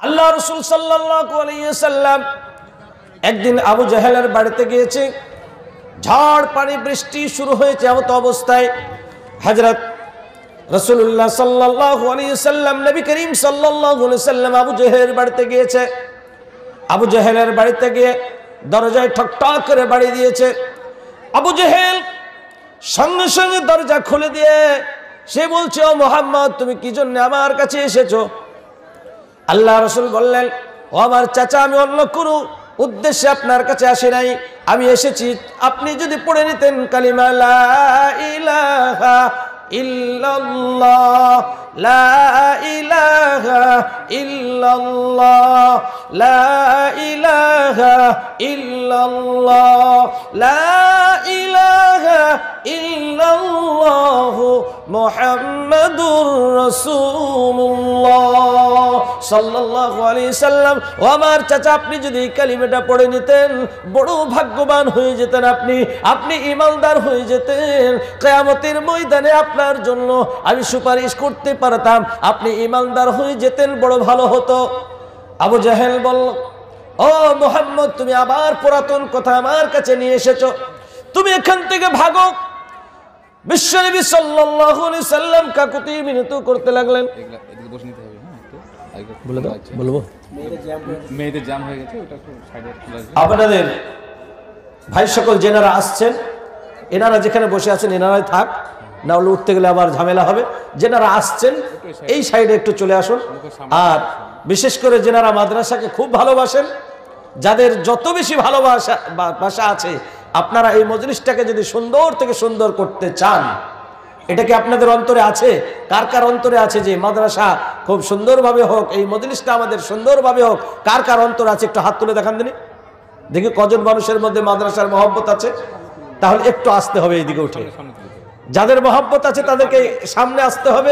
আল্লাহ রাসূল সাল্লাল্লাহু আলাইহি ওয়াসাল্লাম একদিন আবু জাহেলের বাড়িতে গিয়েছে। ঝড় পানি বৃষ্টি শুরু হয়েছে। এমত অবস্থায় হযরত রাসূলুল্লাহ সাল্লাল্লাহু আলাইহি ওয়াসাল্লাম নবী করিম সাল্লাল্লাহু আলাইহি ওয়াসাল্লাম আবু জাহেলের বাড়িতে গিয়েছে। আবু জাহেলের বাড়িতে গিয়ে দরজায় ঠকঠক করে বাড়ি দিয়েছে। আবু জাহেল সঙ্গে সঙ্গে দরজা খুলে দিয়ে সে বলছে, ও মুহাম্মদ, তুমি কি জন্য আমার কাছে এসেছো? আল্লাহ রাসূল বললেন, ও আমার চাচা, আমি অন্য কোনো উদ্দেশ্যে আপনার কাছে আসি নাই। আমি এসেছি আপনি যদি পড়ে নিতেন কালিমা লা ইলাহা ইল্লাল্লাহ, লা ইলাহা ইল্লাল্লাহ, লা ইলাহা ইল্লাল্লাহ, লা ইলাহা ইল্লাল্লাহ মুহাম্মাদুর রাসূলুল্লাহ সাল্লাল্লাহু আলাইহি সাল্লাম। ও আমার চাচা, আপনি যদি এই কালিমাটা পড়ে নিতেন বড় ভাগ্যবান হয়ে যেতেন। আপনি ঈমানদার হয়ে যেতেন। কিয়ামতের ময়দানে আপনার জন্য আমি সুপারিশ করতে পারতাম। আপনি ঈমানদার হয়ে যেতেন, বড় ভালো হতো। আবু জাহেল বলল, ও মুহাম্মদ, তুমি আবার পুরাতন কথা আমার কাছে নিয়ে এসেছো। তুমি এখান থেকে ভাগো। বিশ্বনবী সাল্লাল্লাহু আলাইহি সাল্লাম কাকুতি মিনতি করতে লাগলেন। এদিকে বসে নিতে হবে। বলে দাও, বলবো। মেয়েদের জাম হয়ে গেছে, ওটা একটু সাইডে খোলা আছে। আপনাদের ভাই সকল যেনারা আসছেন, এনারা যেখানে বসে আছেন এনারাই থাক, না হলে উঠতে গেলে আবার ঝামেলা হবে। যেনারা আসছেন এই সাইডে একটু চলে আসুন। আর বিশেষ করে যেনারা মাদ্রাসাকে খুব ভালোবাসেন, যাদের যত বেশি ভালোবাসা আছে, আপনারা এই মজলিসটাকে যদি সুন্দর থেকে সুন্দর করতে চান, এটা কি আপনাদের অন্তরে আছে? কার কার অন্তরে আছে যে মাদ্রাসা খুব সুন্দরভাবে হোক, এই মজলিসটা আমাদের সুন্দরভাবে হোক? কার কার অন্তরে আছে একটু হাত তুলে দেখান দিনি, দেখি কজন মানুষের মধ্যে মাদ্রাসার মহব্বত আছে। তাহলে একটু আসতে হবে এইদিকে উঠে। যাদের মহব্বত আছে তাদেরকে সামনে আসতে হবে।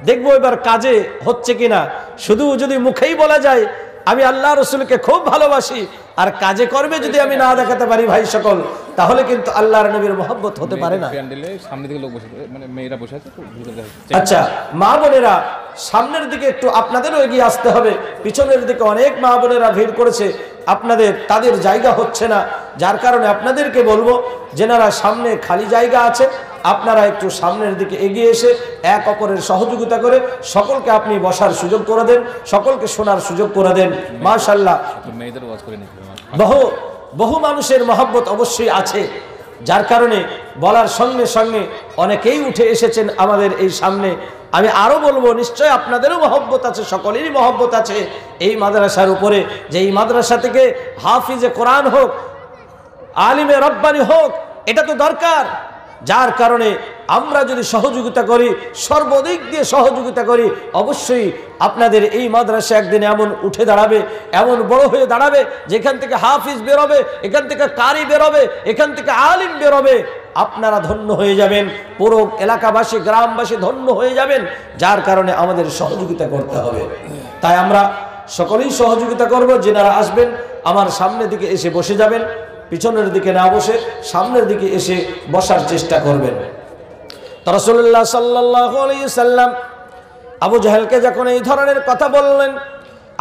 দেখবো এবার কাজে হচ্ছে কিনা। শুধু যদি মুখেই বলা যায় আমি আল্লাহ রসুলকে খুব ভালোবাসি, আর কাজে কর্মে যদি আমি না দেখাতে পারি ভাই সকল, তাহলে কিন্তু আল্লাহর নবীর মহব্বত হতে পারে না। সামনের দিকে লোক বসে, মানে মেয়েরা বসে আছে। আচ্ছা, মা বোনেরা সামনের দিকে একটু আপনাদেরও এগিয়ে আসতে হবে। পিছনের দিকে অনেক মা বোনেরা ভিড় করেছে, তাদের জায়গা হচ্ছে না। যার কারণে আপনাদেরকে বলবো, যেনারা সামনে খালি জায়গা আছে, আপনারা একটু সামনের দিকে এগিয়ে এসে এক অপরের সহযোগিতা করে সকলকে আপনি বসার সুযোগ করে দেন, সকলকে শোনার সুযোগ করে দেন। মাশাআল্লাহ, বহু মানুষের মহব্বত অবশ্যই আছে, যার কারণে বলার সঙ্গে সঙ্গে অনেকেই উঠে এসেছেন আমাদের এই সামনে। আমি আরো বলবো, নিশ্চয় আপনাদেরও মহব্বত আছে, সকলেরই মহব্বত আছে এই মাদ্রাসার উপরে। যে এই মাদ্রাসা থেকে হাফিজে কোরআন হোক, আলিমে রব্বানি হোক, এটা তো দরকার। যার কারণে আমরা যদি সহযোগিতা করি, সর্বদিক দিয়ে সহযোগিতা করি, অবশ্যই আপনাদের এই মাদ্রাসা একদিন এমন উঠে দাঁড়াবে, এমন বড় হয়ে দাঁড়াবে, যেখান থেকে হাফিজ বেরোবে, এখান থেকে কারি বেরোবে, এখান থেকে আলিম বেরোবে। আপনারা ধন্য হয়ে যাবেন, পুরো এলাকাবাসী, গ্রামবাসী ধন্য হয়ে যাবেন। যার কারণে আমাদের সহযোগিতা করতে হবে। তাই আমরা সকলেই সহযোগিতা করব। যেনারা আসবেন আমার সামনের দিকে এসে বসে যাবেন, পিছনের দিকে না বসে সামনের দিকে এসে বসার চেষ্টা করবেন। রাসূলুল্লাহ সাল্লাল্লাহু আলাইহি সাল্লাম আবু জাহেলকে যখন এই ধরনের কথা বললেন,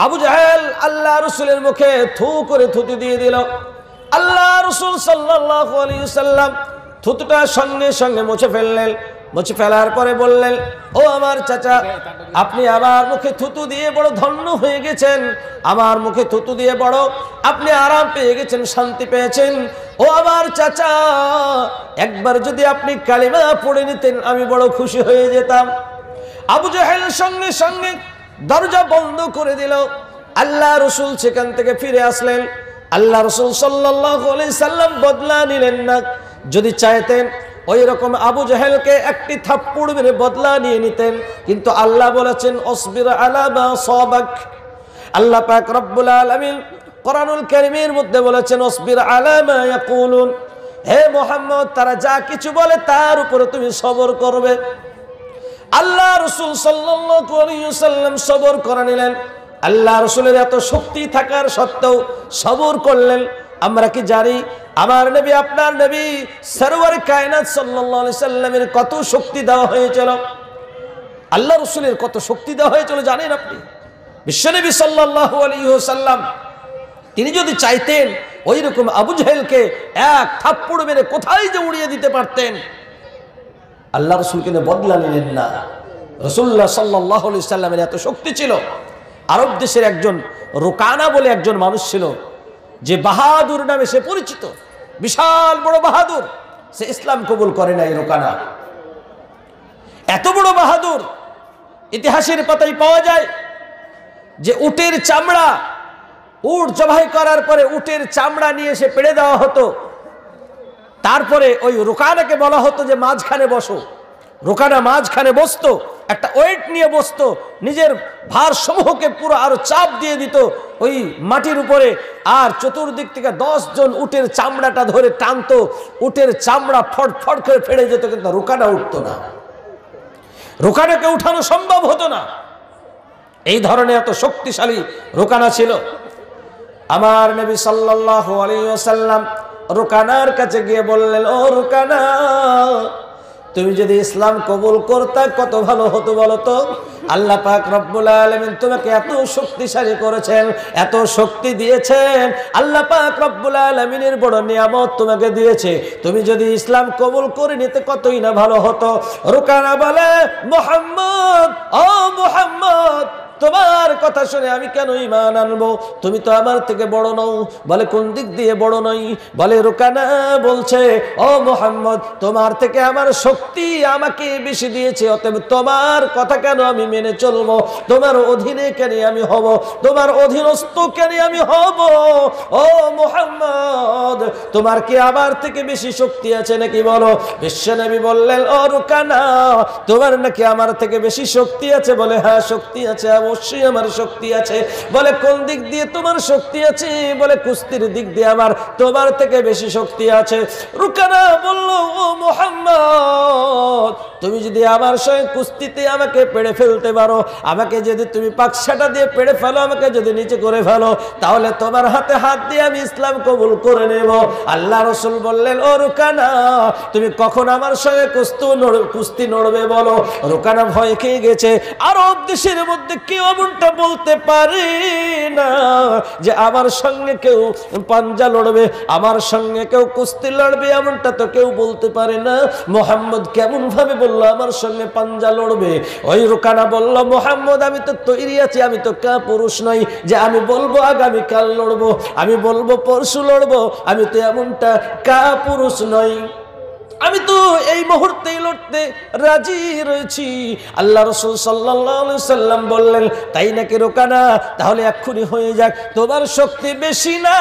আবু জাহেল আল্লাহ রাসূলের মুখে থু করে থুতু দিয়ে দিল। আল্লাহ রাসূল সাল্লাল্লাহু আলাইহি সাল্লাম থুতুটা সঙ্গে সঙ্গে মুছে ফেললেন। মুছে ফেলার পরে বললেন, ও আমার চাচা, আপনি আমার মুখে থুতু দিয়ে বড় ধন্য হয়ে গেছেন। আমার মুখে থুতু দিয়ে বড় আপনি আরাম পেয়ে গেছেন, শান্তি পেয়েছেন। ও আমার চাচা, একবার যদি আপনি কালিমা পড়ে নিতেন আমি বড় খুশি হয়ে যেতাম। আবু জাহেল সঙ্গে সঙ্গে দরজা বন্ধ করে দিল। আল্লাহ রসুল সেখান থেকে ফিরে আসলেন। আল্লাহ রসুল সাল্লাল্লাহু আলাইহি সাল্লাম বদলা নিলেন না। যদি চাইতেন ওই রকম আবু জাহেলকে একটি থাপ্পড় মেরে বদলা নিয়ে নিতেন, কিন্তু আল্লাহ বলেছেন অসবির আলা মা সাবাক। আল্লাহ পাক রব্বুল আলামিন কোরআনুল কারীমের মধ্যে বলেছেন অসবির আলা মা ইয়াকুলুন। হে মুহাম্মদ, তারা যা কিছু বলে তার উপরে তুমি সবর করবে। আল্লাহ রাসূল সাল্লাল্লাহু আলাইহি ওয়াসাল্লাম সবর করে নিলেন। আল্লাহ রাসূলের এত শক্তি থাকার সত্ত্বেও সবর করলেন। আমরা কি জানি আমার নবী, আপনার নবী সরওয়ার কায়নাত সাল্লাল্লাহু আলাইহি সাল্লামের কত শক্তি দেওয়া হয়েছিল? আল্লাহ রাসূলের কত শক্তি দেওয়া হয়েছিল জানেন আপনি? বিশ্বনবী সাল্লাল্লাহু আলাইহি ওয়াসাল্লাম তিনি যদি চাইতেন ওই রকম আবু জাহেলকে এক থাপ্পড় মেরে কোথায় যে উড়িয়ে দিতে পারতেন। আল্লাহ রাসূল কিন্তু বদলা নিলেন না। রাসূলুল্লাহ সাল্লাল্লাহু আলাইহি ওয়াসাল্লামের এত শক্তি ছিল। আরব দেশের একজন রুকানা বলে একজন মানুষ ছিল, যে বাহাদুর নামে সে পরিচিত, বিশাল বড় বাহাদুর। সে ইসলাম কবুল করে নাই রুকানা। এত বড় বাহাদুর, ইতিহাসের পাতায় পাওয়া যায় যে উটের চামড়া, উট জবাই করার পরে উটের চামড়া নিয়ে এসে পেড়ে দেওয়া হতো। তারপরে ওই রুকানাকে বলা হতো যে মাঝখানে বসো। রুকানা মাঝখানে বসতো, একটা ওয়েট নিয়ে বসতো, নিজের ভার সমূহকে পুরো আরো চাপ দিয়ে দিত ওই মাটির উপরে, আর চতুর্দিক থেকে 10 জন উটের চামড়াটা ধরে টানতো। উটের চামড়া ফটফট করে ফেড়ে যেত, কিন্তু রুকানা উঠতো না। রুকানাকে উঠানো সম্ভব হতো না। এই ধরনের এত শক্তিশালী রুকানা ছিল। আমার নবী সাল্লাল্লাহু আলাইহি ওয়াসাল্লাম রুকানার কাছে গিয়ে বললেন, ও রুকানা, তুমি যদি ইসলাম কবুল করতে কত ভালো হতো বলো তো। আল্লাহ পাক রব্বুল আলামিন তোমাকে এত শক্তিশালী করেছেন, এত শক্তি দিয়েছেন। আল্লাহ পাক রব্বুল আলামিনের বড় নিয়ামত তোমাকে দিয়েছে। তুমি যদি ইসলাম কবুল করে নিতে কতই না ভালো হতো। রুকানা বলে, মুহাম্মদ, ও মুহাম্মদ, তোমার কথা শুনে আমি কেন ঈমান আনবো? তুমি তো আমার থেকে বড় নও। বলে, কোন দিক দিয়ে বড় নই? বলে, রুকানা বলছে, ও মুহাম্মদ, তোমার থেকে আমার শক্তি আমাকে বেশি দিয়েছে, অতএব তোমার কথা কেন আমি মেনে চলবো? তোমার অধীনে কেন আমি হব? তোমার অধীনস্থ কেন আমি হব? ও মুহাম্মদ, তোমার কি আমার থেকে বেশি শক্তি আছে নাকি বলো? বিশ্বনবী বললেন, ও রুকানা, তোমার নাকি আমার থেকে বেশি শক্তি আছে? বলে, হ্যাঁ শক্তি আছে, অবশ্যই আমার শক্তি আছে। বলে, কোন দিক দিয়ে তোমার শক্তি আছে? বলে, কুস্তির দিক দিয়ে আমার তোমার থেকে বেশি শক্তি আছে। রুকানা বলল, ও মুহাম্মদ, তুমি যদি আমার সঙ্গে কুস্তিতে আমাকে পেড়ে ফেলতে পারো, আমাকে যদি তুমি পাকসাটা দিয়ে পেড়ে ফেলো, আমাকে যদি নিচে করে ফেলো, তাহলে তোমার হাতে হাত দিয়ে আমি ইসলাম কবুল করে নেব। আল্লাহ রাসূল বললেন, ও রুকানা, তুমি কখন আমার সঙ্গে কুস্তি নড়বে বলো? রুকানা ভয় খেয়ে গেছে। আরব দেশের মধ্যে কেউ এমনটা বলতে পারে না যে আমার সঙ্গে কেউ পাঞ্জা লড়বে, আমার সঙ্গে কেউ কুস্তি লড়বে, এমনটা তো কেউ বলতে পারে না। মুহাম্মদ কেমন ভাবে বললো আমার সঙ্গে পাঞ্জা লড়বে? ওই রুকানা বলল, মুহাম্মদ, আমি তো তৈরি আছি, আমি তো পুরুষ নই যে আমি বলবো আগামীকাল লড়বো, আমি বলবো পরশু লড়বো। আমি তো এমনটা পুরুষ নই, আমি তো এই মুহূর্তেই লড়তে রাজি রয়েছি। আল্লাহ রাসূল সাল্লাল্লাহু আলাইহি সাল্লাম বললেন, তাই নাকি রুকানা? তাহলে এক্ষুনি হয়ে যাক। তোমার শক্তি বেশি না,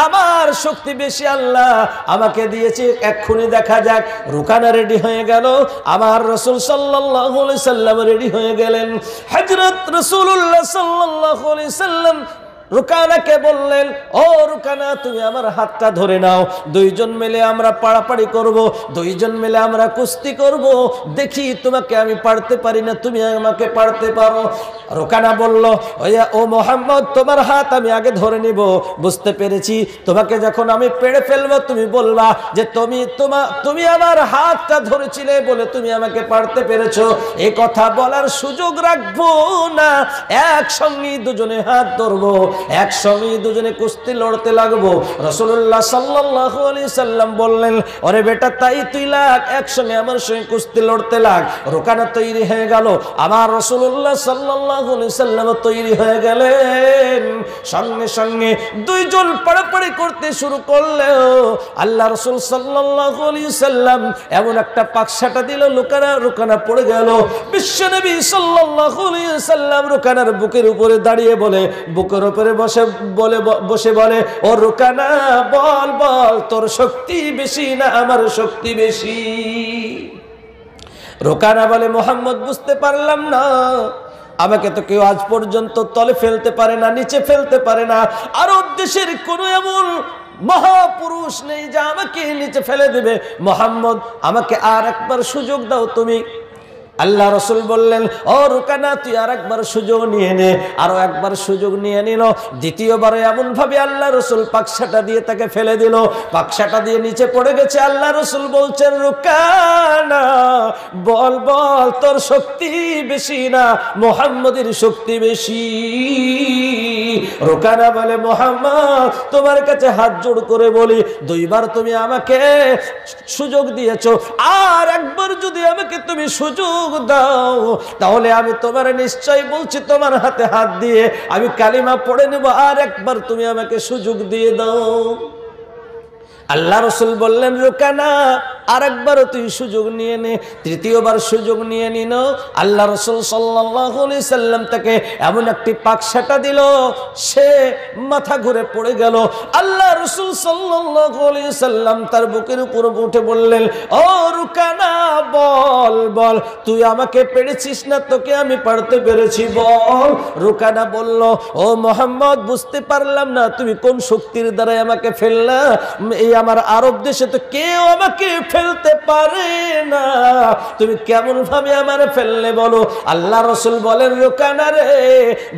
আমার শক্তি বেশি আল্লাহ আমাকে দিয়েছে, এক্ষুনি দেখা যাক। রুকানা রেডি হয়ে গেল, আমার রাসূল সাল্লাল্লাহু আলাইহি সাল্লাম রেডি হয়ে গেলেন। হযরত রাসূলুল্লাহ সাল্লাল্লাহু আলাইহি সাল্লাম রুকানাকে বললেন, ও রুকানা, তুমি আমার হাতটা ধরে নাও, দুইজন মিলে আমরা পাড়াপাড়ি করব, দুইজন মিলে আমরা কুস্তি করব, দেখি তোমাকে আমি পারতে পারি না, তুমি আমাকে পারতে পারো। রুকানা বলল, ও মুহাম্মদ, তোমার হাত আমি আগে ধরে নিব, বুঝতে পেরেছি। তোমাকে যখন আমি পেড়ে ফেলবো, তুমি বলবা যে তুমি আমার হাতটা ধরেছিলে বলে তুমি আমাকে পারতে পেরেছো। এই কথা বলার সুযোগ রাখবো না, একসঙ্গে দুজনে হাত ধরবো, একসঙ্গে দুজনে কুস্তি লড়তে লাগবো। রাসূলুল্লাহ সাল্লাল্লাহু আলাইহি সাল্লাম বললেন, ওরে বেটা, তাই তুই লাগ, একসঙ্গে আমার সঙ্গে কুস্তি লড়তে লাগ। রুকানা তৈরি হয়ে গেল, আমার রাসূলুল্লাহ সাল্লাল্লাহু আলাইহি সাল্লাম তৈরি হয়ে গেলেন। সঙ্গে সঙ্গে দুইজন পাড়াপাড়ি করতে শুরু করলেও আল্লাহ রাসূল সাল্লাল্লাহু আলাইহি সাল্লাম এমন একটা পাকসাটা দিল, রুকানা পড়ে গেল। বিশ্বনবী সাল্লাল্লাহু আলাইহি সাল্লাম রুকানার বুকের উপরে দাঁড়িয়ে বলে, বুকের উপরে বসে বলে, ও রুকানা, বল বল, তোর শক্তি বেশি না আমার শক্তি বেশি? রুকানা বলে, মুহাম্মদ, বুঝতে পারলাম না, আমাকে তো কেউ আজ পর্যন্ত তলে ফেলতে পারে না, নিচে ফেলতে পারে না। আরব দেশের কোন এমন মহাপুরুষ নেই যা আমাকে নিচে ফেলে দেবে। মুহাম্মদ, আমাকে আর একবার সুযোগ দাও তুমি। আল্লাহ রসুল বললেন, ও রুকানা, তুই আর একবার সুযোগ নিয়ে নে। আরো একবার সুযোগ নিয়ে নিল। দ্বিতীয়বারে এমন ভাবে আল্লাহ রসুল পাকসাটা দিয়ে তাকে ফেলে দিল, পাকসাটা দিয়ে নিচে পড়ে গেছে। আল্লাহ রসুল বলছেন, রুকানা বল বল, তোর শক্তি বেশি না মুহাম্মদের শক্তি বেশি। রুকানা বলে, মুহাম্মদ তোমার কাছে হাত জোড় করে বলি, 2 বার তুমি আমাকে সুযোগ দিয়েছো, আর একবার যদি আমাকে তুমি সুযোগ দাও তাহলে আমি তোমার নিশ্চয় বলছি তোমার হাতে হাত দিয়ে আমি কালিমা পড়ে নেব, আর একবার তুমি আমাকে সুযোগ দিয়ে দাও। আল্লাহ রসুল বললেন, রুকানা আর একবারও তুই সুযোগ নিয়ে নে। তৃতীয়বার সুযোগ নিয়ে নিল। আল্লাহ রসুল সাল্লাল্লাহু আলাইহি সাল্লাম তাকে এমন একটি পাকসাটা দিল, সে মাথা ঘুরে পড়ে গেল। আল্লাহ রসুল সাল্লাল্লাহু আলাইহি সাল্লাম তার বুকের উপর উঠে বললেন, ও রুকানা বল বল, তুই আমাকে পেরেছিস না তোকে আমি পারতে পেরেছি, বল। রুকানা বলল, ও মুহাম্মদ বুঝতে পারলাম না তুমি কোন শক্তির দ্বারাই আমাকে ফেললা, এই আমার আরব দেশে তো কেউ আমাকে ফেলতে পারে না, তুমি কেমন ভাবে আমার ফেললে বলো। আল্লাহ রসুল বলেন, রুকানা রে,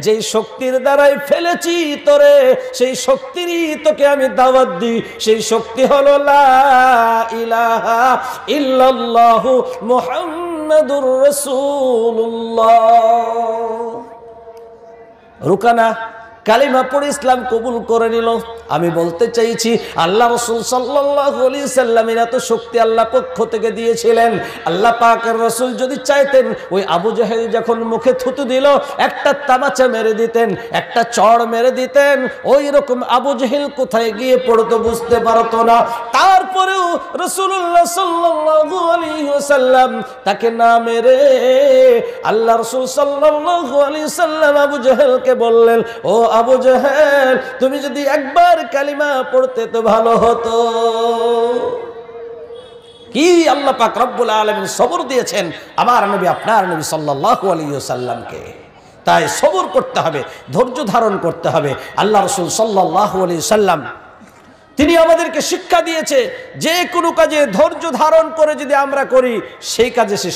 যেই শক্তির দ্বারাই ফেলেছি তোরে, সেই শক্তিরই তোকে আমি দাওয়াত দিই। সেই শক্তি হলো লা ইলাহা ইল্লাল্লাহু মুহাম্মাদুর রাসূলুল্লাহ। রুকানা কালিমা পড়ে ইসলাম কবুল করে নিল। আমি বলতে চাইছি, আল্লাহ রাসূল সাল্লাল্লাহু আলাইহি সাল্লামের এত শক্তি আল্লাহ পক্ষ থেকে দিয়েছিলেন। আল্লাহ পাকের রাসূল যদি চাইতেন, ওই আবু জাহেল যখন মুখে থুতু দিল একটা তামাচা মেরে দিতেন, একটা চড় মেরে দিতেন। ওই রকম আবু জাহেল কোথায় গিয়ে পড়তো বুঝতে পারতো না। তারপরেও রাসূলুল্লাহ সাল্লাল্লাহু আলাইহি ওয়াসাল্লাম তাকে না মেরে আল্লাহ রাসূল সাল্লাল্লাহু আলাইহি সাল্লাম আবু জাহেলকে বললেন, ও আবু জাহেল, তুমি যদি একবার কালিমা পড়তে তো ভালো হতো। কি আল্লাহ পাক রব্বুল আলামিন সবর দিয়েছেন আমার নবী, আপনার নবী সাল্লাল্লাহু আলাইহি ওয়াসাল্লামকে। তাই সবর করতে হবে, ধৈর্য ধারণ করতে হবে। আল্লাহ রাসূল সাল্লাল্লাহু আলাইহি ওয়াসাল্লাম তিনি আমাদেরকে শিক্ষা দিয়েছে, যে কোনো কাজে ধৈর্য ধারণ করে যদি আমরা করি সেই কাজে সে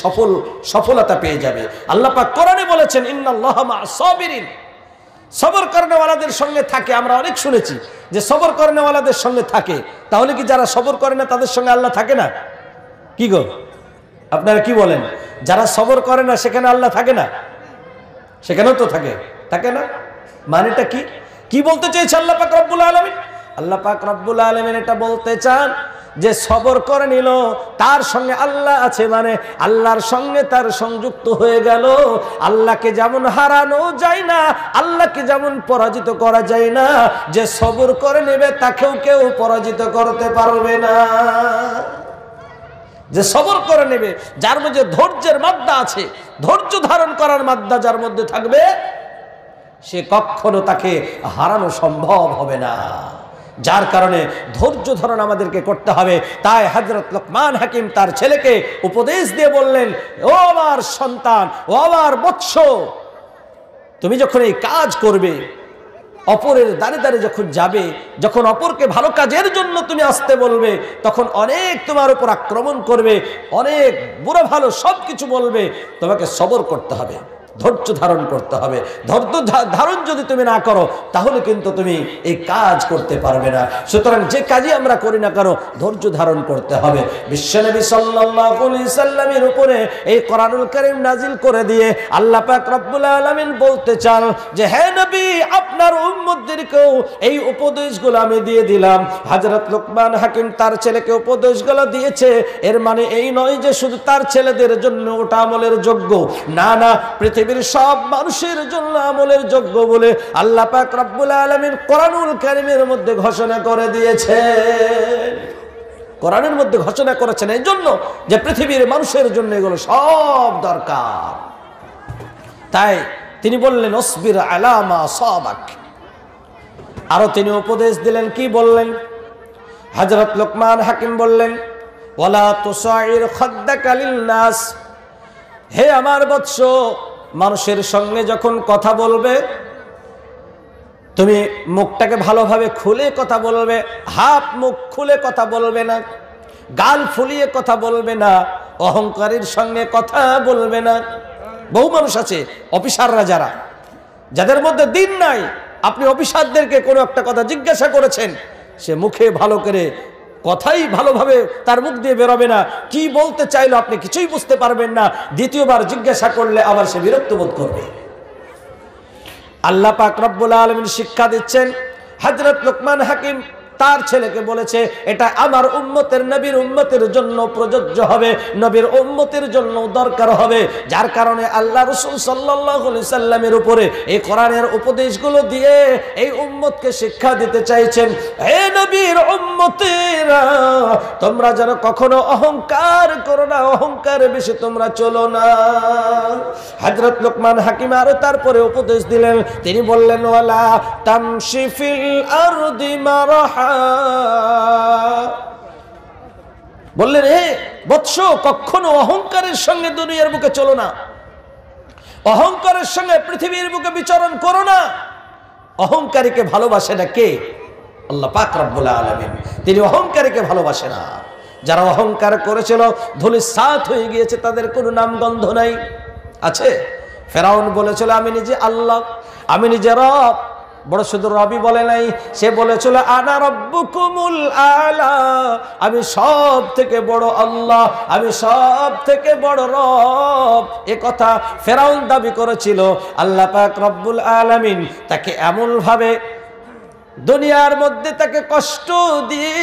সফলতা পেয়ে যাবে। আল্লাহ পাক কোরআনে বলেছেন, ইন্নাল্লাহা মা'আস সাবিরিন, সবর করেনেওয়ালাদের সঙ্গে থাকে। আমরা অনেক শুনেছি যে সবর করেনেওয়ালাদের সঙ্গে থাকে, তাহলে কি যারা সবর করে না তাদের সঙ্গে আল্লাহ থাকে না? কি গো, আপনারা কি বলেন? যারা সবর করে না সেখানে আল্লাহ থাকে না? সেখানেও তো থাকে না। মানেটা কি? কি বলতে চাইছে আল্লাহ পাক রব্বুল আলামিন? আল্লাহ পাক রব্বুল আলামিন এটা বলতে চান যে সবর করে নিল, তার সঙ্গে আল্লাহ আছে, মানে আল্লাহর সঙ্গে তার সংযুক্ত হয়ে গেল। আল্লাহকে যেমন হারানো যায় না, আল্লাহকে যেমন পরাজিত করা যায় না, যে সবর করে নেবে তাকেও কেউ পরাজিত করতে পারবে না। যে সবর করে নেবে, যার মধ্যে ধৈর্যের মাত্রা আছে, ধৈর্য ধারণ করার মাত্রা যার মধ্যে থাকবে, সে কখনো তাকে হারানো সম্ভব হবে না। যার কারণে ধৈর্য ধারণ আমাদেরকে করতে হবে। তাই হযরত লোকমান হাকিম তার ছেলেকে উপদেশ দিয়ে বললেন, ও আমার সন্তান, ও আমার বৎস, তুমি যখন এই কাজ করবে, অপরের দ্বারে দ্বারে যখন যাবে, যখন অপরকে ভালো কাজের জন্য তুমি আসতে বলবে, তখন অনেক তোমার উপর আক্রমণ করবে, অনেক বুড়ো ভালো সব কিছু বলবে। তোমাকে সবর করতে হবে, ধৈর্য ধারণ করতে হবে। ধৈর্য ধারণ যদি তুমি না করো তাহলে কিন্তু তুমি এই কাজ করতে পারবে না। সুতরাং যে কাজই আমরা করি না কেন ধৈর্য ধারণ করতে হবে। বিশ্বনবী সাল্লাল্লাহু আলাইহি সাল্লামের উপরে এই কোরআনুল কারীম নাজিল করে দিয়ে আল্লাহ পাক রব্বুল আলামিন বলতে চান যে, হে নবী, আপনার উম্মতদেরকেও এই উপদেশগুলো আমি দিয়ে দিলাম। হযরত লোকমান হাকিম তার ছেলেকে উপদেশগুলো দিয়েছে, এর মানে এই নয় যে শুধু তার ছেলেদের জন্য ওটা আমলের যোগ্য, না না, পৃথিবীর সব মানুষের জন্য আমলের যোগ্য বলে আল্লাহ পাক রব্বুল আলামিন কোরআনুল কারীমের মধ্যে ঘোষণা করে দিয়েছেন। কোরআনের মধ্যে ঘোষণা করেছেন এই জন্য যে পৃথিবীর মানুষের জন্য এগুলো সব দরকার। তাই তিনি বললেন, অসবির আলা মা সাবাক। আরো তিনি উপদেশ দিলেন, কি বললেন? হযরত লোকমান হাকিম বললেন, ওয়ালা তুসাইর খাদ্দাকা লিন-নাস, হে আমার বৎস, মানুষের সঙ্গে যখন কথা বলবে তুমি মুখটাকে ভালোভাবে খুলে কথা বলবে, হাফ মুখ খুলে কথা বলবে না, গাল ফুলিয়ে কথা বলবে না। অহংকারীর সঙ্গে কথা বলবে না। বহু মানুষ আছে অফিসাররা যাদের মধ্যে দিন নাই, আপনি অফিসারদেরকে কোনো একটা কথা জিজ্ঞাসা করেছেন, সে মুখে ভালো করে কথাই ভালোভাবে তার মুখ দিয়ে বেরোবে না, কি বলতে চাইলো আপনি কিছুই বুঝতে পারবেন না, দ্বিতীয়বার জিজ্ঞাসা করলে আবার সে বিরক্ত বোধ করবে। আল্লাহ পাক রব্বুল আলামিন শিক্ষা দিচ্ছেন, হযরত লুকমান হাকিম তার ছেলেকে বলেছে, এটা আমার উম্মতের নবীর উম্মতের জন্য প্রযোজ্য হবে, নবীর উম্মতের জন্য দরকার হবে। যার কারণে আল্লাহ রাসূল সাল্লাল্লাহু আলাইহি সাল্লামের উপরে এই কোরআনের উপদেশগুলো দিয়ে এই উম্মতকে শিক্ষা দিতে চাইছেন, হে নবীর উম্মতেরা, তোমরা যেন কখনো অহংকার করো না, অহংকারে বেশি তোমরা চলো না। হযরত লুকমান হাকিম আরো তারপরে উপদেশ দিলেন, তিনি বললেন, ওয়ালা তামশি ফিল আরদি মারহা, বললেন, হে বৎস, কখনো অহংকারের সঙ্গে দুনিয়ার বুকে চলো না, অহংকারের সঙ্গে পৃথিবীর বুকে বিচরণ করো না। অহংকারীকে ভালোবাসে না কে? আল্লাহ পাক রব্বুল আলামিন। তিনি অহংকারীকে ভালোবাসে না। যারা অহংকার করেছিল ধূলিসাৎ হয়ে গিয়েছে, তাদের কোনো নামগন্ধ নাই। আছে ফেরাউন বলেছিল, আমি নিজে আল্লাহ, আমি নিজে রব। বড় শুধু রবি বলে নাই, সে বলেছিল আনা রব্বুকুমুল আলা, আমি সব থেকে বড় আল্লাহ, আমি সব থেকে বড় রব। এ কথা ফেরাউন দাবি করেছিল। আল্লাহ পাক রব্বুল আলামিন তাকে এমন ভাবে দুনিয়ার মধ্যে তাকে কষ্ট দিয়ে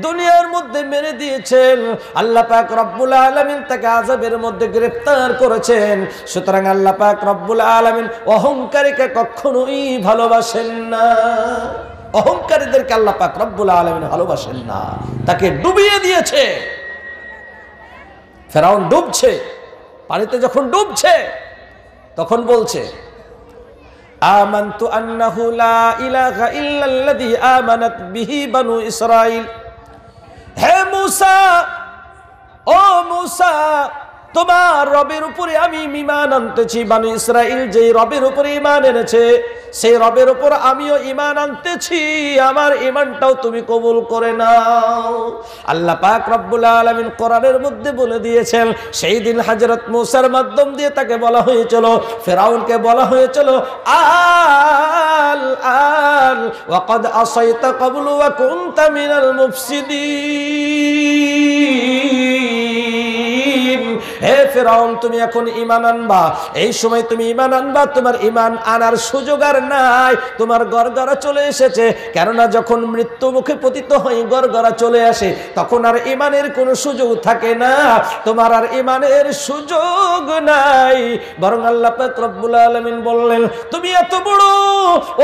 দুনিয়ার মধ্যে মেরে দিয়েছেন। আল্লাহ পাক রব্বুল আলামিন তাকে আযাবের মধ্যে গ্রেফতার করেছেন। সুতরাং আল্লাহ পাক রব্বুল আলামিন অহংকারীকে কখনোই ভালোবাসেন না। অহংকারীদেরকে আল্লাহ পাক রব্বুল আলামিন ভালোবাসেন না, তাকে ডুবিয়ে দিয়েছে। ফেরাউন ডুবছে, পানিতে যখন ডুবছে তখন বলছে, আমানতু আন্নাহু লা ইলাহা ইল্লাল্লাযী আমানাত বিহি বানু ইসরাঈল। হে মূসা, ও মূসা, তোমার রবের উপরে আমি ঈমান আনতেছি। বানু ইসরাঈল যে রবের উপরে ঈমান এনেছে, সেই রবের উপর আমিও ঈমান আনতেছি, আমার ঈমানটাও তুমি কবুল করে নাও। আল্লাহ পাক রব্বুল আলামিন কোরআনের মধ্যে বলে দিয়েছেন, সেই দিন হযরত মূসার মাধ্যম দিয়ে তাকে বলা হয়েছিল, ফেরাউনকে বলা হয়েছিল, আল আল ওয়াকাদ আসাইতা ক্বাবলু ওয়া কুনতা মিনাল মুফসিদিন। হে ফেরাউন, তুমি এখন ঈমান আনবা, এই সময় তুমি ঈমান আনবা, তোমার ঈমান আনার সুযোগ আর নাই, তোমার গড়গড়া চলে এসেছে। কেননা যখন মৃত্যু মুখে পতিত হয় গড়গড়া চলে আসে, তখন আর ঈমানের কোনো সুযোগ থাকে না, তোমার আর ঈমানের সুযোগ নাই। বরং আল্লাহ পাক রব্বুল আলামিন বললেন, তুমি এত বড়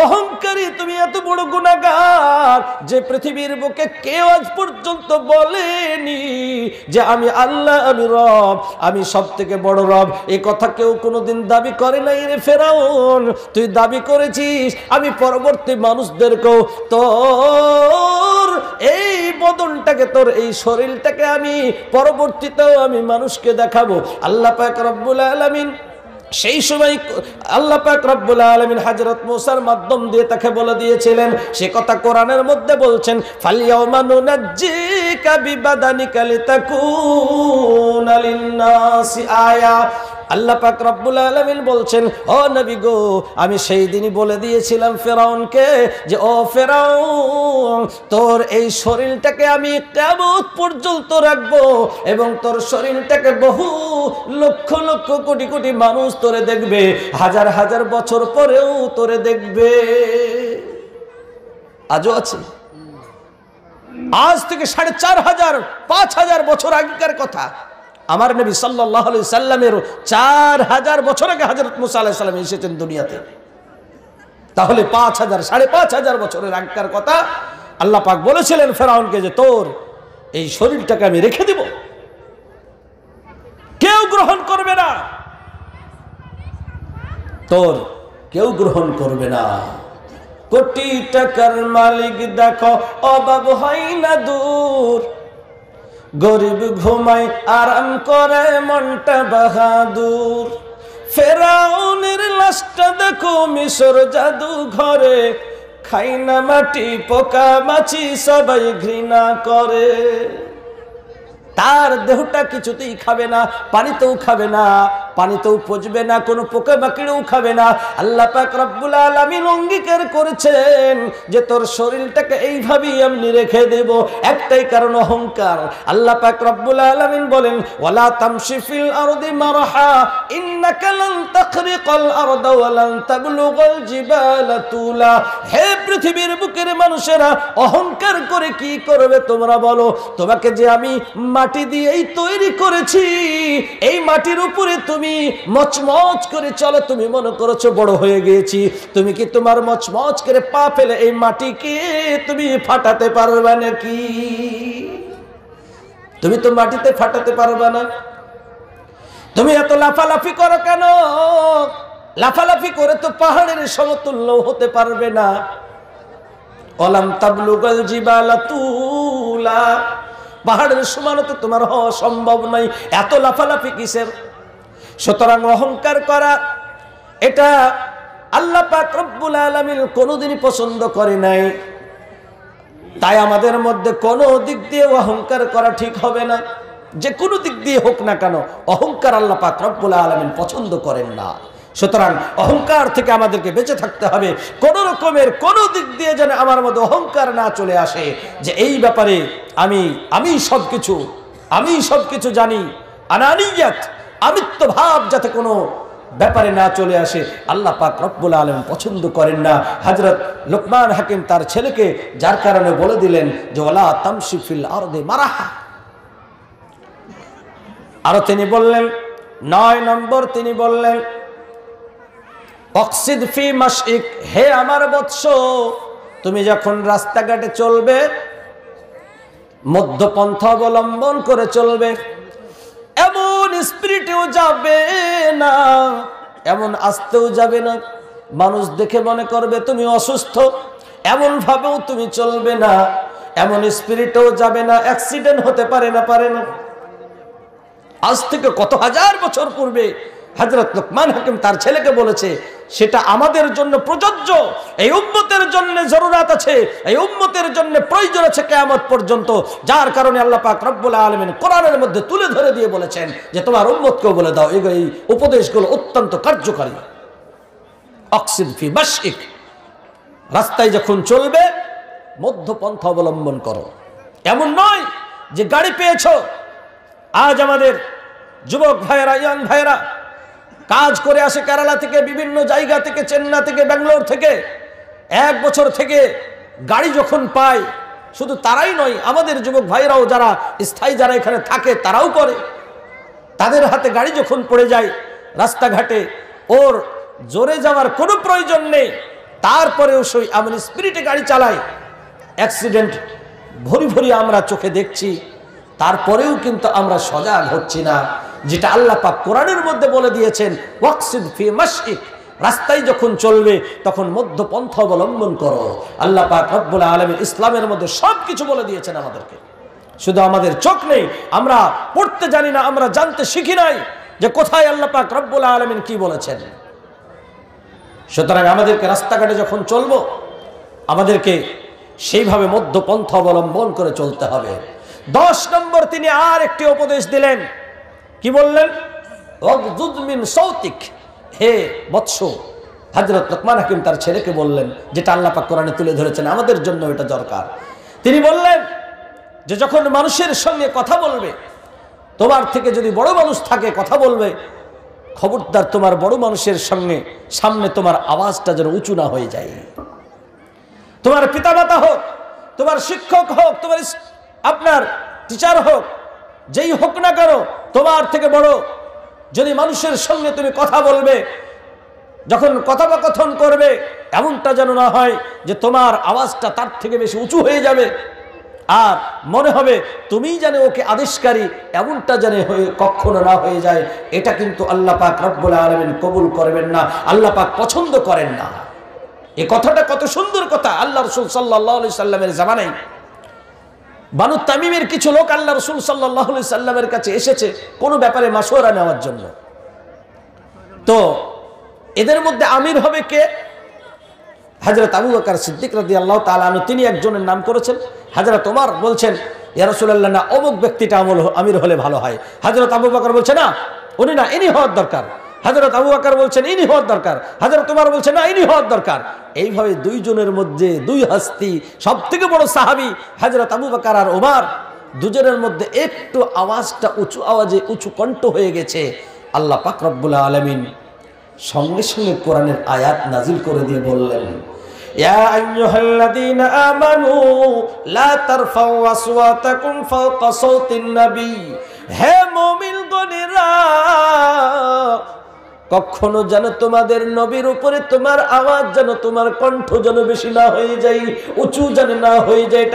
অহংকারী, তুমি এত বড় গুনাহগার যে পৃথিবীর বুকে কেউ আজ পর্যন্ত বলেনি যে আমি আল্লাহ, আমি রব, আমি সব থেকে বড় রব। এই কথা কেউ কোনোদিন দাবি করে নাই রে ফেরাউন। তুই দাবি করেছিস, আমি পরবর্তী মানুষদেরকেও তোর এই বদনটাকে, তোর এই শরীরটাকে আমি পরবর্তীতেও আমি মানুষকে দেখাবো। আল্লাহ পাক রব্বুল আলামিন সেই সময় আল্লাহ পাক রব্বুল আলামিন হযরত মূসার মাধ্যম দিয়ে তাকে বলে দিয়েছিলেন, সে কথা কোরআনের মধ্যে বলছেন, ফালইয়াউমা নুনাজ্জিকা বিবাদানিকা লিতাকুনা লিন-নাসি আয়া। আল্লাহ পাক রব্বুল আলামিন বলছেন, ও নবী গো, আমি সেই দিনই বলে দিয়েছিলাম ফেরাউনকে যে, ও ফেরাউন, তোর এই শরীরটাকে আমি কিয়ামত পর্যন্ত রাখবো এবং তোর শরীরটাকে বহু লক্ষ লক্ষ কোটি কোটি মানুষ তোরে দেখবে, হাজার হাজার বছর পরেও তোরে দেখবে। আজও আছে। আজ থেকে 4500 5000 বছর আগেকার কথা। আমার নবী সাল্লাল্লাহু আলাইহি সাল্লামের 4000 বছর আগে হযরত মূসা আলাইহিস সালাম এসেছেন দুনিয়াতে। তাহলে 5000 5500 বছরের আগেকার কথা আল্লাহ পাক বলেছিলেন ফেরাউনকে যে, তোর এই শরীরটাকে আমি রেখে দেব, কেউ গ্রহণ করবে না, তোর কেউ গ্রহণ করবে না। কোটি টাকার মালিক দেখো অভাব হয় না দূর, গরিব ঘুমায় আরাম করে মনটা বাহাদুর। ফেরাউনের লাশটা দেখো মিশর জাদু ঘরে, খাই না মাটি পোকা মাছি সবাই ঘৃণা করে। তার দেহটা কিছুতেই খাবে না, পানিতেও খাবে না, পানিতেও পচবে না, কোনো পোকা মাকড়েও খাবে না। আল্লাহ পাক রব্বুল আলামিন অঙ্গীকার করেছেন যে তোর শরীরটাকে এইভাবেই আমি রেখে দেব। একটাই কারণ, অহংকার। আল্লাহ পাক রব্বুল আলামিন বলেন, ওয়ালা তামশি ফিল আরদি মারহা ইন্নাকা লান তাখরিকাল আরদা ওয়া লান তাবলুগাল জিবালা তুলা। হে পৃথিবীর বুকের মানুষেরা, অহংকার করে কি করবে তোমরা বলো? তোমাকে যে আমি মাটি দিয়েই তৈরি করেছি, এই মাটির উপরে তুমি মচমচ করে চলো। তুমি মনে করেছো বড় হয়ে গিয়েছি, তুমি কি তোমার মচমচ করে পা ফেলে এই মাটিকে তুমি ফাটাতে পারবে নাকি? তুমি তো মাটিতে ফাটাতে পারবে না। তুমি এত লাফালাফি করো কেন? লাফালাফি করে তো পাহাড়ের সমতুল্য হতে পারবে না। অলাম তাবলুগাল জিবালা তুলা, পাহাড়ের সমান তো তোমার হওয়া সম্ভব নয়। এত লাফালাফি কিসের? সুতরাং অহংকার করা, এটা আল্লাহ পাক রব্বুল আলামিন কোনোদিনই পছন্দ করে নাই। তাই আমাদের মধ্যে কোনো দিক দিয়ে অহংকার করা ঠিক হবে না। যে কোনো দিক দিয়ে হোক না কেন, অহংকার আল্লাহ পাক রব্বুল আলামিন পছন্দ করেন না। সুতরাং অহংকার থেকে আমাদেরকে বেঁচে থাকতে হবে। কোন রকমের কোন দিক দিয়ে যেন আমার মধ্যে অহংকার না চলে আসে, যে এই ব্যাপারে আমি সবকিছু জানি। আনানিয়াত, আমিত্ব ভাব যাতে কোনো ব্যাপারে না চলে আসে, আল্লাহ পাক রব্বুল আলামিন পছন্দ করেন না। হযরত লুকমান হাকিম তার ছেলেকে যার কারণে বলে দিলেন যে ওয়ালা তামশি ফিল আরদি মারাহা। আর তিনি বললেন 9 নম্বর, তিনি বললেন অকসিদ ফি মাশইক, হে আমার বৎস, তুমি যখন রাস্তাঘাটে চলবে মধ্যপন্থা অবলম্বন করে চলবে। এমন স্পিরিটেও যাবে না, এমন আসতেও যাবে না মানুষ দেখে মনে করবে তুমি অসুস্থ, এমন ভাবেও তুমি চলবে না। এমন স্পিরিটেও যাবে না, অ্যাক্সিডেন্ট হতে পারে না। আজ থেকে কত হাজার বছর পূর্বে হযরত লুকমান হাকিম তার ছেলেকে বলেছে, সেটা আমাদের জন্য প্রযোজ্য। এই উম্মতের জন্য জরুরত আছে, এই উম্মতের জন্য প্রয়োজন আছে কিয়ামত পর্যন্ত। যার কারণে আল্লাহ পাক রব্বুল আলামিন কোরআনের মধ্যে তুলে ধরে দিয়ে বলেছেন যে তোমার উম্মতকেও বলে দাও, এই উপদেশগুলো অত্যন্ত কার্যকারী। অকসিদ ফি মাশইক, রাস্তায় যখন চলবে মধ্যপন্থা অবলম্বন করো। এমন নয় যে গাড়ি পেয়েছো। আজ আমাদের যুবক ভাইয়েরা, ইয়াং ভাইয়েরা কাজ করে আসে কেরালা থেকে, বিভিন্ন জায়গা থেকে, চেন্নাই থেকে, ব্যাঙ্গালোর থেকে। 1 বছর থেকে গাড়ি যখন পায়, শুধু তারাই নয়, আমাদের যুবক ভাইরাও যারা স্থায়ী যারা এখানে থাকে তারাও করে। তাদের হাতে গাড়ি যখন পড়ে যায় রাস্তাঘাটে, ওর জোরে যাওয়ার কোনো প্রয়োজন নেই, তারপরেও সেই এমন স্পিরিটে গাড়ি চালায়। অ্যাক্সিডেন্ট ভরি ভরি আমরা চোখে দেখছি, তারপরেও কিন্তু আমরা সজাগ হচ্ছি না। যেটা আল্লাহ পাক কোরআনের মধ্যে বলে দিয়েছেন, ওয়াকসিদ ফি মাশইক, রাস্তায় যখন চলবে তখন মধ্যপন্থা অবলম্বন করো। আল্লাহ পাক রব্বুল আলামিন ইসলামের মধ্যে সবকিছু বলে দিয়েছেন আমাদেরকে। শুধু আমাদের চোখ নেই, আমরা পড়তে জানি না, আমরা জানতে শিখি নাই যে কোথায় আল্লাহ পাক রব্বুল আলামিন কি বলেছেন। সুতরাং আমাদেরকে রাস্তাঘাটে যখন চলবো, আমাদেরকে সেইভাবে মধ্যপন্থা অবলম্বন করে চলতে হবে। 10 নম্বর তিনি আর একটি উপদেশ দিলেন। কি বললেন? ওয়াগযুদ মিন সাউতিক, হে বৎস। হযরত লুকমান হাকিম তার ছেলেকে বললেন, যেটা আল্লাহ পাক কোরআনে তুলে ধরেছেন, আমাদের জন্য এটা দরকার। তিনি বললেন যে যখন মানুষের সঙ্গে কথা বলবে, তোমার থেকে যদি বড় মানুষ থাকে কথা বলবে, খবরদার তোমার বড় মানুষের সঙ্গে সামনে তোমার আওয়াজটা যেন উঁচু না হয়ে যায়। তোমার পিতামাতা হোক, তোমার শিক্ষক হোক, তোমার আপনার টিচার হোক, যেই হোক না কেন, তোমার থেকে বড় যদি মানুষের সঙ্গে তুমি কথা বলবে, যখন কথোপকথন করবে, এমনটা যেন না হয় যে তোমার আওয়াজটা তার থেকে বেশি উঁচু হয়ে যাবে আর মনে হবে তুমিই জানে ওকে আদেশকারী, এমনটা জানে কখনো না হয়ে যায়। এটা কিন্তু আল্লাহ পাক রব্বুল আলামিন কবুল করবেন না, আল্লাহ পাক পছন্দ করেন না। এই কথাটা কত সুন্দর কথা। আল্লাহ রাসূল সাল্লাল্লাহু আলাইহি সাল্লামের জামানায় বানু তামিমের কিছু লোক আল্লাহ রাসূল সাল্লাল্লাহু আলাইহি সাল্লামের কাছে এসেছে কোনো ব্যাপারে মাশওয়ারা নেওয়ার জন্য। তো এদের মধ্যে আমির হবে কে? হযরত আবু বকর সিদ্দিক রাদিয়াল্লাহু তাআলা আনহু, তিনি একজনের নাম করেছেন। হযরত ওমর বলছেন ইয়া রাসূলুল্লাহ, না অমুক ব্যক্তিটা আমির হলে ভালো হয়। হযরত আবু বকর বলছে না, উনি না, ইনি হওয়ার দরকার। হযরত আবু বকর বলছেন ইনি হওয়ার দরকার। হযরত ওমর বলছেন না, ইনি হওয়ার দরকার। এইভাবে দুইজনের মধ্যে দুই হস্তি, সবথেকে বড় সাহাবী হযরত আবু বকর আর ওমর, দুজনের মধ্যে একটু আওয়াজটা উঁচু আওয়াজে উঁচু কণ্ঠ হয়ে গেছে। আল্লাহ পাক রব্বুল আলামিন সঙ্গে সঙ্গে কোরআনের আয়াত নাজিল করে দিয়ে বললেন, ইয়া আইয়ুহাল্লাযীনা আমানু লা তারফাউ আসওয়াতাকুম ফাওকা সাওতিন নবী। হে মুমিনগণেরা, কখনো যেন তোমাদের নবীর উপরে তোমার আওয়াজ যেন, তোমার কণ্ঠ যেন বেশি না হয়ে যায়, উঁচু যেন না হয়ে যায়।